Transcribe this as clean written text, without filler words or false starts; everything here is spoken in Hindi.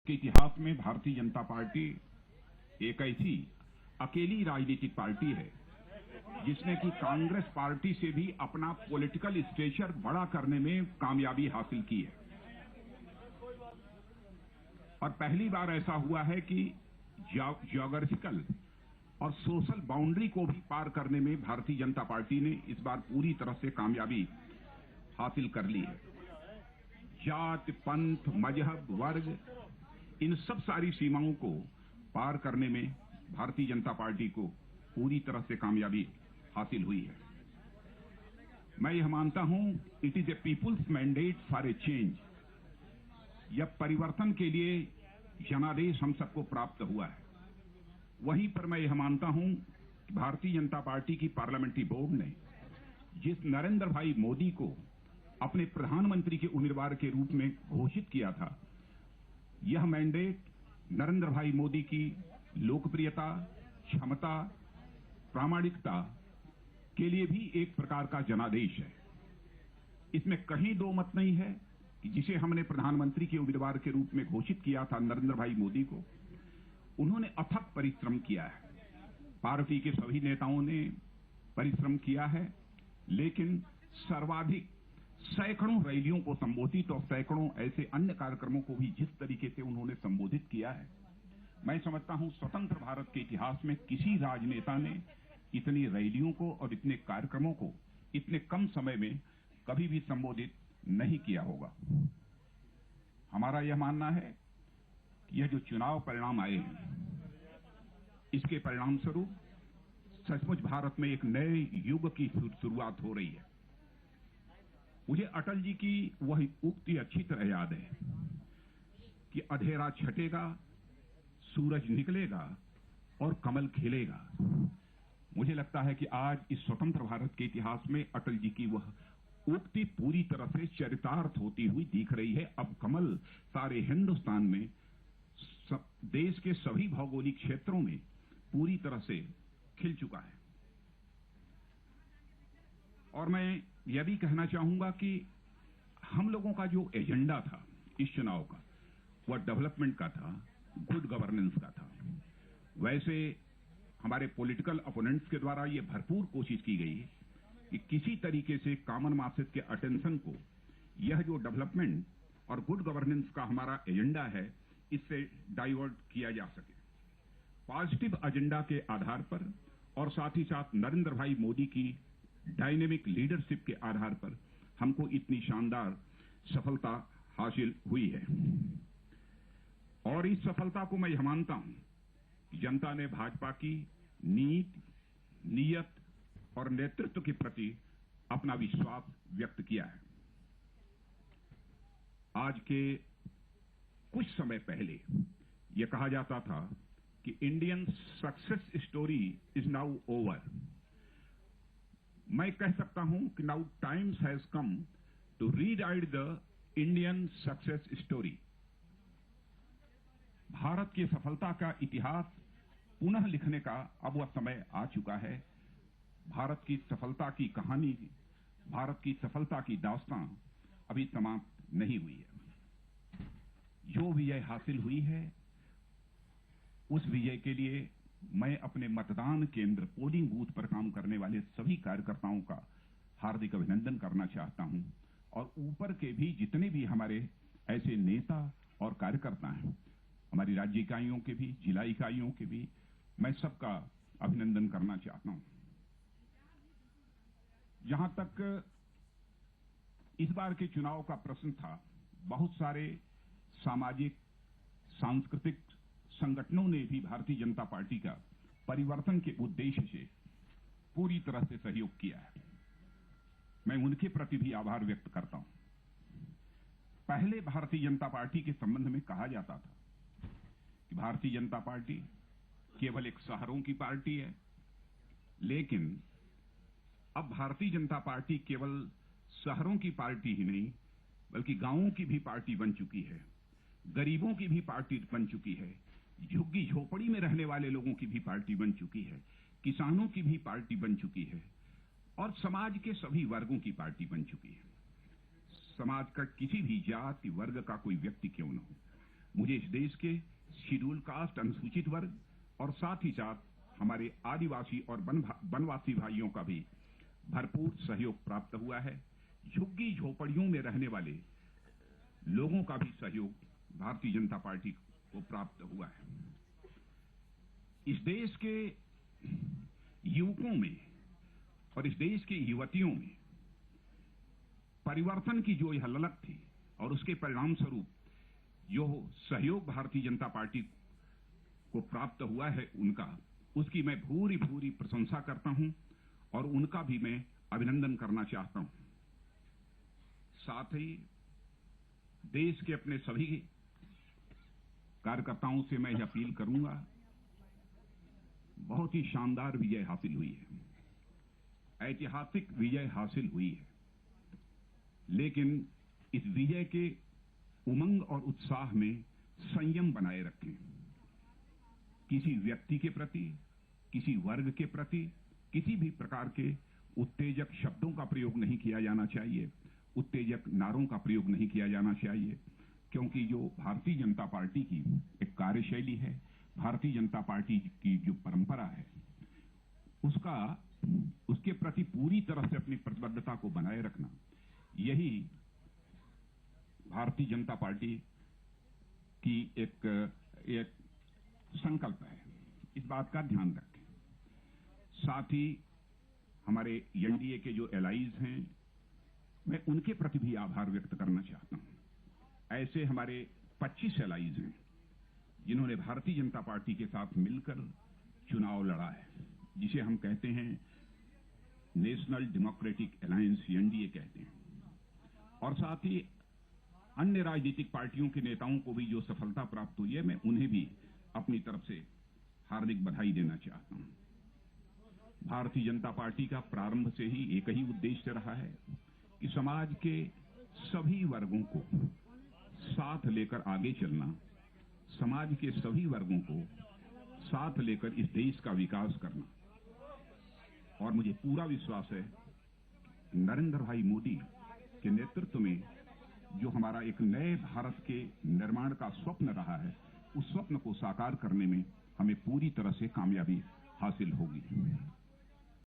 के इतिहास में भारतीय जनता पार्टी एक ऐसी अकेली राजनीतिक पार्टी है जिसने कि कांग्रेस पार्टी से भी अपना पॉलिटिकल स्टेचर बड़ा करने में कामयाबी हासिल की है। और पहली बार ऐसा हुआ है कि ज्योग्राफिकल और सोशल बाउंड्री को भी पार करने में भारतीय जनता पार्टी ने इस बार पूरी तरह से कामयाबी हासिल कर ली है। जात, पंथ, मजहब, वर्ग, इन सब सारी सीमाओं को पार करने में भारतीय जनता पार्टी को पूरी तरह से कामयाबी हासिल हुई है। मैं यह मानता हूं, it is a people's mandate for a change. यह परिवर्तन के लिए जनादेश हम सबको प्राप्त हुआ है। वहीं पर मैं यह मानता हूं कि भारतीय जनता पार्टी की पार्लियामेंट्री बोर्ड ने जिस नरेंद्र भाई मोदी को अपने प्रधानमंत्री के उम्मीदवार के रूप में घोषित किया था, यह मैंडेट नरेंद्र भाई मोदी की लोकप्रियता, क्षमता, प्रामाणिकता के लिए भी एक प्रकार का जनादेश है। इसमें कहीं दो मत नहीं है कि जिसे हमने प्रधानमंत्री के उम्मीदवार के रूप में घोषित किया था नरेंद्र भाई मोदी को, उन्होंने अथक परिश्रम किया है। पार्टी के सभी नेताओं ने परिश्रम किया है, लेकिन सर्वाधिक सैकड़ों रैलियों को संबोधित और सैकड़ों ऐसे अन्य कार्यक्रमों को भी जिस तरीके से उन्होंने संबोधित किया है, मैं समझता हूं स्वतंत्र भारत के इतिहास में किसी राजनेता ने इतनी रैलियों को और इतने कार्यक्रमों को इतने कम समय में कभी भी संबोधित नहीं किया होगा। हमारा यह मानना है कि यह जो चुनाव परिणाम आए हैं, इसके परिणाम स्वरूप सचमुच भारत में एक नए युग की शुरुआत हो रही है। मुझे अटल जी की वह उक्ति अच्छी तरह याद है कि अंधेरा छटेगा, सूरज निकलेगा और कमल खिलेगा। मुझे लगता है कि आज इस स्वतंत्र भारत के इतिहास में अटल जी की वह उक्ति पूरी तरह से चरितार्थ होती हुई दिख रही है। अब कमल सारे हिंदुस्तान में, देश के सभी भौगोलिक क्षेत्रों में पूरी तरह से खिल चुका है। और मैं यह भी कहना चाहूंगा कि हम लोगों का जो एजेंडा था इस चुनाव का, वह डेवलपमेंट का था, गुड गवर्नेंस का था। वैसे हमारे पॉलिटिकल अपोनेंट्स के द्वारा यह भरपूर कोशिश की गई है कि किसी तरीके से कॉमन मासेस के अटेंशन को यह जो डेवलपमेंट और गुड गवर्नेंस का हमारा एजेंडा है, इससे डाइवर्ट किया जा सके। पॉजिटिव एजेंडा के आधार पर और साथ ही साथ नरेंद्र भाई मोदी की डायनेमिक लीडरशिप के आधार पर हमको इतनी शानदार सफलता हासिल हुई है। और इस सफलता को मैं यह मानता हूं कि जनता ने भाजपा की नीति, नीयत और नेतृत्व के प्रति अपना विश्वास व्यक्त किया है। आज के कुछ समय पहले यह कहा जाता था कि Indian success story is now over. मैं कह सकता हूं कि now times has come to rewrite the Indian success story. Bharat की सफलता का इतिहास पुनः लिखने का अब वह समय आ चुका है। भारत की सफलता की कहानी, भारत की सफलता की दास्तां अभी समाप्त नहीं हुई है। जो विजय हासिल हुई है, उस विजय के लिए मैं अपने मतदान केंद्र, पोलिंग बूथ पर काम करने वाले सभी कार्यकर्ताओं का हार्दिक अभिनंदन करना चाहता हूं। और ऊपर के भी जितने भी हमारे ऐसे नेता और कार्यकर्ता हैं, हमारी राज्य इकाइयों के भी, जिला इकाइयों के भी, मैं सबका अभिनंदन करना चाहता हूं। जहां तक इस बार के चुनाव का प्रश्न था, बहुत सारे सामाजिक, सांस्कृतिक संगठनों ने भी भारतीय जनता पार्टी का परिवर्तन के उद्देश्य से पूरी तरह से सहयोग किया है। मैं उनके प्रति भी आभार व्यक्त करता हूं। पहले भारतीय जनता पार्टी के संबंध में कहा जाता था कि भारतीय जनता पार्टी केवल एक शहरों की पार्टी है, लेकिन अब भारतीय जनता पार्टी केवल शहरों की पार्टी ही नहीं, बल्कि गांवों की भी पार्टी बन चुकी है, गरीबों की भी पार्टी बन चुकी है, झुग्गी झोपड़ी में रहने वाले लोगों की भी पार्टी बन चुकी है, किसानों की भी पार्टी बन चुकी है, और समाज के सभी वर्गों की पार्टी बन चुकी है। समाज का किसी भी जाति वर्ग का कोई व्यक्ति क्यों न हो, मुझे इस देश के शेड्यूल कास्ट, अनुसूचित वर्ग और साथ ही साथ हमारे आदिवासी और वनवासी भाइयों का भी भरपूर सहयोग प्राप्त हुआ है। झुग्गी झोपड़ियों में रहने वाले लोगों का भी सहयोग भारतीय जनता पार्टी को प्राप्त हुआ है। इस देश के युवकों में और इस देश की युवतियों में परिवर्तन की जो यह ललक थी और उसके परिणाम स्वरूप जो सहयोग भारतीय जनता पार्टी को प्राप्त हुआ है उसकी मैं भूरी भूरी प्रशंसा करता हूं और उनका भी मैं अभिनंदन करना चाहता हूं। साथ ही देश के अपने सभी कार्यकर्ताओं से मैं यह अपील करूंगा, बहुत ही शानदार विजय हासिल हुई है, ऐतिहासिक विजय हासिल हुई है, लेकिन इस विजय के उमंग और उत्साह में संयम बनाए रखें। किसी व्यक्ति के प्रति, किसी वर्ग के प्रति किसी भी प्रकार के उत्तेजक शब्दों का प्रयोग नहीं किया जाना चाहिए, उत्तेजक नारों का प्रयोग नहीं किया जाना चाहिए, क्योंकि जो भारतीय जनता पार्टी की एक कार्यशैली है, भारतीय जनता पार्टी की जो परंपरा है, उसके प्रति पूरी तरह से अपनी प्रतिबद्धता को बनाए रखना, यही भारतीय जनता पार्टी की एक संकल्प है। इस बात का ध्यान रखें। साथ ही हमारे एनडीए के जो एलाइज हैं, मैं उनके प्रति भी आभार व्यक्त करना चाहता हूं। ऐसे हमारे 25 एलाइज हैं जिन्होंने भारतीय जनता पार्टी के साथ मिलकर चुनाव लड़ा है, जिसे हम कहते हैं नेशनल डेमोक्रेटिक अलायंस, एनडीए कहते हैं। और साथ ही अन्य राजनीतिक पार्टियों के नेताओं को भी जो सफलता प्राप्त हुई है, मैं उन्हें भी अपनी तरफ से हार्दिक बधाई देना चाहता हूं। भारतीय जनता पार्टी का प्रारंभ से ही एक ही उद्देश्य रहा है कि समाज के सभी वर्गों को साथ लेकर आगे चलना, समाज के सभी वर्गों को साथ लेकर इस देश का विकास करना। और मुझे पूरा विश्वास है नरेंद्र भाई मोदी के नेतृत्व में जो हमारा एक नए भारत के निर्माण का स्वप्न रहा है, उस स्वप्न को साकार करने में हमें पूरी तरह से कामयाबी हासिल होगी।